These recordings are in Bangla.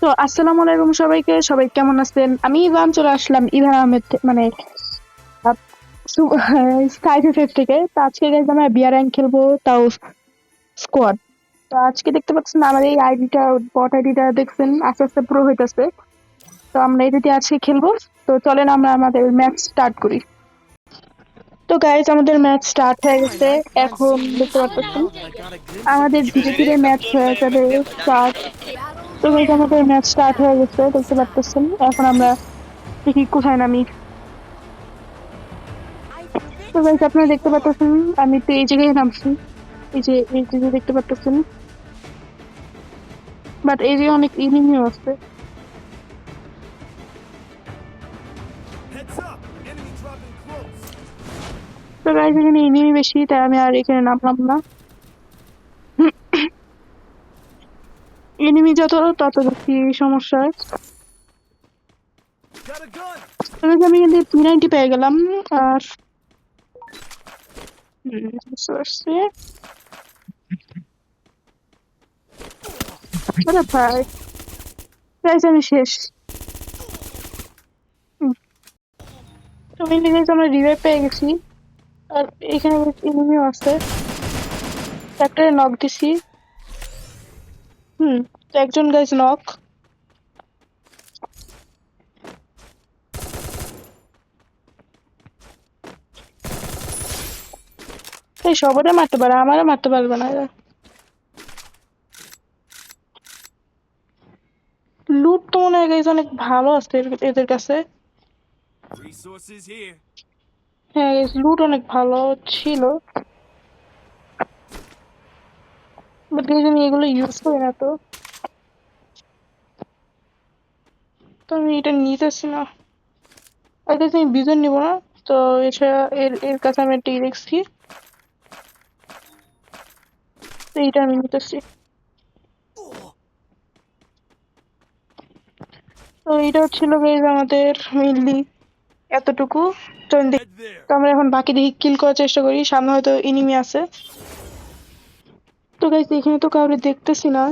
তো আসসালামু আলাইকুম সবাইকে। সবাই কেমন আছেন? আমি ইভান চলে আসলাম, ইভান আহমেদ মানে স্কাই ফিফের থেকে। তো আজকে guys আমরা বিয়ার র্যাঙ্ক খেলবো, তাও স্কোয়াড। তো আজকে দেখতে পাচ্ছেন আমার এই আইডিটা, বট আইডিটা দেখছেন আস্তে আস্তে প্রো হইতেছে। তো আমরা এটা দিয়ে আজকে খেলবো। তো চলেন আমরা আমাদের ম্যাচ স্টার্ট করি। তো গাইজ আমাদের ম্যাচ স্টার্ট হয়ে গেছে। এখন দেখতে পাচ্ছেন আমাদের ধীরে ধীরে ম্যাচ হয়ে যাবে স্টার্ট। তো গাইজ আমাদের ম্যাচ স্টার্ট হয়ে গেছে দেখতে পাচ্ছেন। এখন আমরা দেখি কোথায় নামি। তো গাইস আপনারা দেখতে পাচ্ছেন আমি তো এই জায়গায় নামছি। এই যে দেখতে পাচ্ছেন, বাট এই যে অনেক এনিমিও আছে। তো গাইস এখানে এনিমি বেশি, তাই আমি আর এখানে নামলাম না। এনিমি যত তত বেশি সমস্যা। আমি কিন্তু P90 পেয়ে গেলাম। আর বুঝতে পারছি। আরে ভাই গাইস আমি শেষ। তো মেনলি গাইস আমরা রিভাইভ পেয়ে গেছি। আর এখানে এনিমিও আছে, ফ্যাক্টরি নক দিছি। তো একজন গাইস নক। এই সবারে মারতে পারে, আমারও মারতে পারবে না এরা। লুট তো মনে হয় গাইস অনেক ভালো আছে এদের কাছে। হ্যাঁ গাইস লুট অনেক ভালো ছিল, বাট গাইস আমি এগুলো ইউজ করি না। তো তো আমি এটা নিতেছি না। আর গাইস আমি বিজন নিব না। তো এছাড়া এর এর কাছে আমি একটা দেখছি, তো এইটা আমি নিতেছি। তো এইটা ছিল গাইস আমাদের মেইনলি এতটুকু। তো তো আমরা এখন বাকি দেখি কিল করার চেষ্টা করি, সামনে হয়তো এনিমি আছে। তো গাইস এখানে তো কাউকে দেখতেছি না।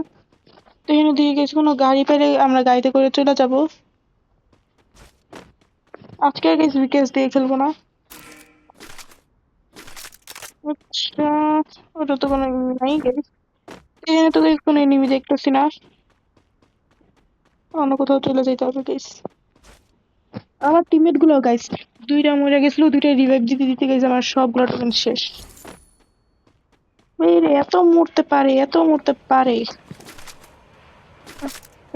তো এখানে দিয়ে গেছে কোনো গাড়ি পেলে আমরা গাড়িতে করে চলে যাব। আজকে আর গাইস উইকেস দিয়ে খেলবো না। আচ্ছা, ওটা তো কোনো এনিমি নাই গাইস। এখানে তো গাইস কোনো এনিমি দেখতেছি না। অন্য কোথাও চলে যেতে হবে গাইস। আমার টিমমেট গুলো গাইস দুইটা মরে গেছিল, দুইটা রিভাইভ দিতে দিতে গাইস আমার সবগুলো টোকেন শেষ। এই রে, এত মরতে পারে, এত মরতে পারে।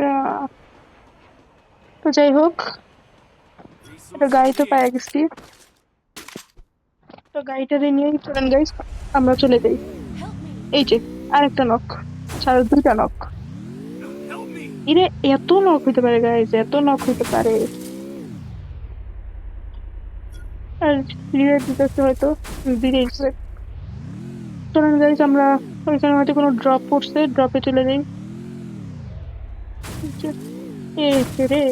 আহ, তো যাই হোক, একটা গাড়ি তো পেয়ে গেছি। তো গাড়িটা নিয়েই চলেন গাইস আমরা চলে যাই। এই যে আরেকটা নক, ছাড়ো দুইটা নক। এরে এত নক হইতে পারে গাইস, এত নক হইতে পারে। আর রিভাইভ দিতেছে হয়তো, দিতেছে। চলেন গাইস আমরা, ওইখানে হয়তো কোনো ড্রপ পড়ছে, ড্রপে চলে যাই। এই যে রে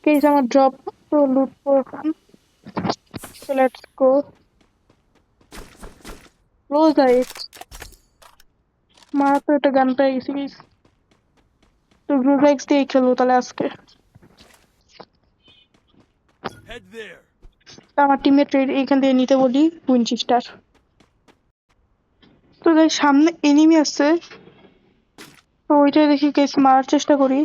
গাইস আমার ড্রপ তো লুট করলাম। So let's go. Rose eight মারা তো একটা গান পেয়ে গেছি guys। তো গ্রুপেক্স দিয়ে খেলবো তাহলে আজকে। তো আমার টিমমেট এখান থেকে নিতে বলি উইনচেস্টার। তো গাইস সামনে এনিমি আছে, তো ওইটা দেখি গাইস মারার চেষ্টা করি।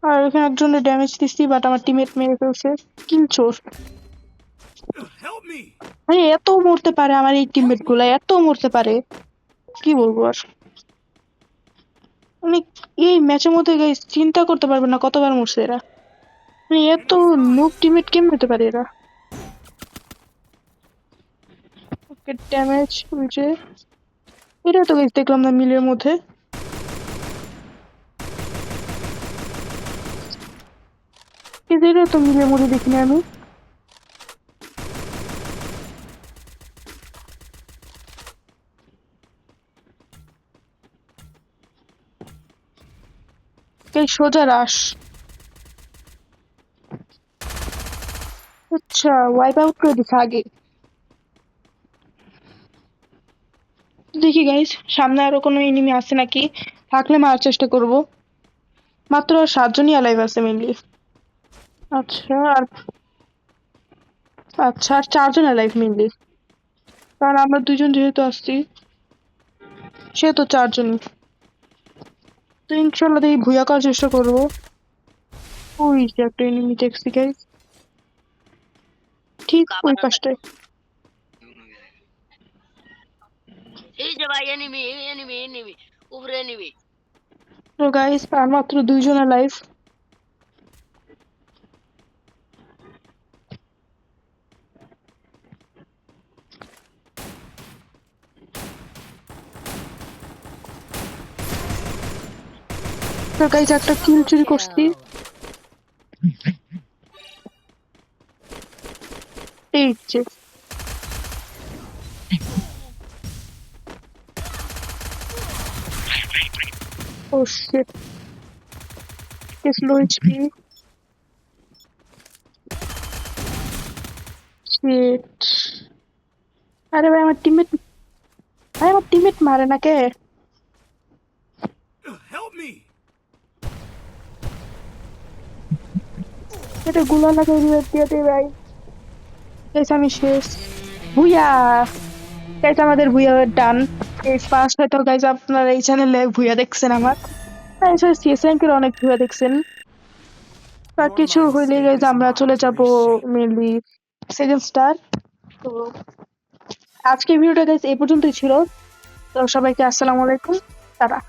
আর এখানে একজনের ড্যামেজ দিচ্ছি, বাট আমার টিমমেট মেরে ফেলছে। কিল চোর। আরে এত মরতে পারে আমার এই টিমমেট গুলা, এত মরতে পারে, কি বলবো আর। মানে এই ম্যাচের মধ্যে গাইস চিন্তা করতে পারবে না কতবার মরছে এরা। মানে এত নুব টিমমেট কেমন হতে পারে এরা। ওকে ড্যামেজ ওই যে, এটা তো গাইস দেখলাম না মিলের মধ্যে। এটা তো মিলের মধ্যে দেখিনি আমি। এই সোজা রাশ। আচ্ছা ওয়াইপ আউট করে দিছে আগে। দেখি দেখি গাইস সামনে আরো কোনো এনিমি আছে নাকি, থাকলে মারার চেষ্টা করব। মাত্র 7 জনই অ্যালাইভ আছে মেইনলি। আচ্ছা আর আচ্ছা আর 4 জন অ্যালাইভ মেইনলি, কারণ আমরা 2 জন যেহেতু আসছি সেহেতু 4 জনই। তো ইনশাল্লাহ দেখি ভুয়া করার চেষ্টা করবো। ওই যে একটা এনিমি দেখছি গাইস, ঠিক ওই পাশটায়। এই যে ভাই এনিমি এনিমি এনিমি উপরে এনিমি। তো গাইস আর মাত্র 2 জন অ্যালাইভ। তো গাইস একটা কিল চুরি করছি। এই যে ও শিট, ইস লো এইচপি। শিট, আরে ভাই আমার টিমমেট, ভাই আমার টিমমেট মারে না কে? এটা গুলা লাগাই রিভাইভ দিয়ে দে ভাই। গাইস আমি শেষ। ভুইয়া, গাইস আমাদের ভুইয়া ডান। এই ফার্স্ট হয়তো গাইস আপনারা এই চ্যানেলে ভুইয়া দেখছেন আমার, গাইস সিএস র্যাঙ্কের অনেক ভুইয়া দেখছেন। আর কিছু হইলে গাইস আমরা চলে যাব মেনলি সেকেন্ড স্টার। তো আজকে ভিডিওটা গাইস এই পর্যন্তই ছিল। তো সবাইকে আসসালামু আলাইকুম, টাটা।